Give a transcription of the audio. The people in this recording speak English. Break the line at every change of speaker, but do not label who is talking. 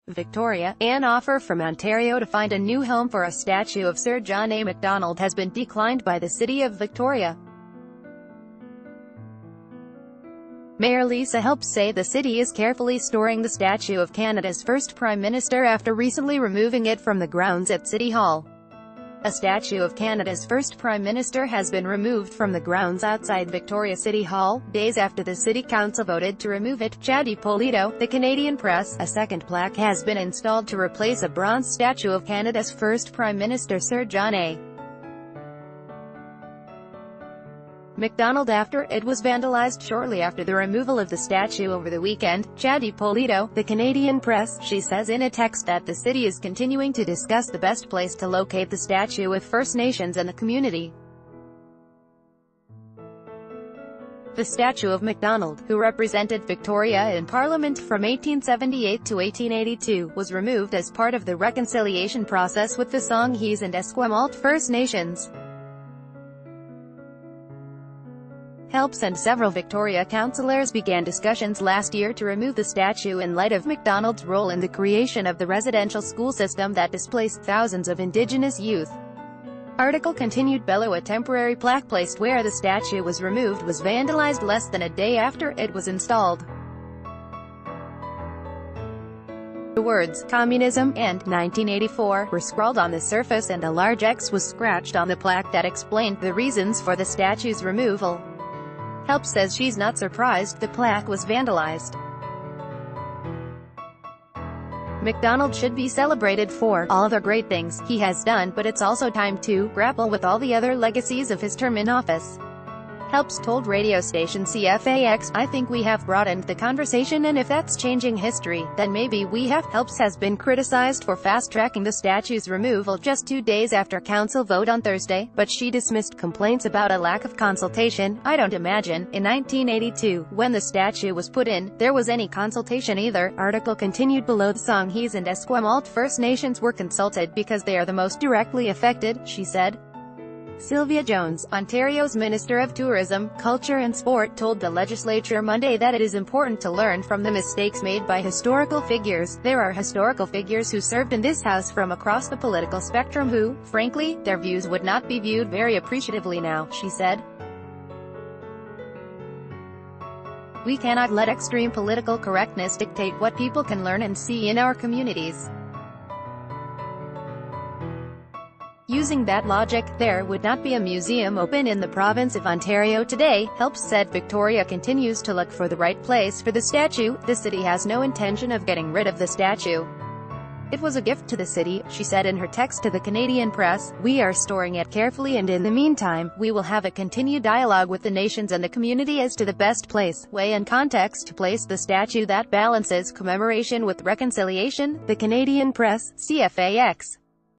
Victoria. An offer from Ontario to find a new home for a statue of Sir John A. Macdonald has been declined by the City of Victoria. Mayor Lisa helps say the city is carefully storing the statue of Canada's first Prime Minister after recently removing it from the grounds at City Hall. A statue of Canada's first Prime Minister has been removed from the grounds outside Victoria City Hall, days after the City Council voted to remove it. Chadi Polito, the Canadian Press. A second plaque has been installed to replace a bronze statue of Canada's first Prime Minister Sir John A. Macdonald after it was vandalized shortly after the removal of the statue over the weekend. Chadi Polito, the Canadian Press. She says in a text that the city is continuing to discuss the best place to locate the statue with First Nations and the community. The statue of Macdonald, who represented Victoria in Parliament from 1878 to 1882, was removed as part of the reconciliation process with the Songhees and Esquimalt First Nations. Helps and several Victoria councillors began discussions last year to remove the statue in light of Macdonald's role in the creation of the residential school system that displaced thousands of Indigenous youth. Article continued. Below, a temporary plaque placed where the statue was removed was vandalized less than a day after it was installed. The words "Communism" and "1984" were scrawled on the surface, and a large X was scratched on the plaque that explained the reasons for the statue's removal. Help says she's not surprised the plaque was vandalized. Macdonald should be celebrated for all the great things he has done, but it's also time to grapple with all the other legacies of his term in office. Helps told radio station CFAX, "I think we have broadened the conversation, and if that's changing history, then maybe we have." Helps has been criticized for fast-tracking the statue's removal just 2 days after council vote on Thursday, but she dismissed complaints about a lack of consultation. "I don't imagine, in 1982, when the statue was put in, there was any consultation either." Article continued. Below, the Songhees and Esquimalt First Nations were consulted because they are the most directly affected, she said. Sylvia Jones, Ontario's Minister of Tourism, Culture and Sport, told the legislature Monday that it is important to learn from the mistakes made by historical figures. "There are historical figures who served in this House from across the political spectrum who, frankly, their views would not be viewed very appreciatively now," she said. "We cannot let extreme political correctness dictate what people can learn and see in our communities. Using that logic, there would not be a museum open in the province of Ontario today." Helps said Victoria continues to look for the right place for the statue. "The city has no intention of getting rid of the statue. It was a gift to the city," she said in her text to the Canadian Press. "We are storing it carefully, and in the meantime, we will have a continued dialogue with the nations and the community as to the best place, way and context to place the statue that balances commemoration with reconciliation." The Canadian Press, CFAX.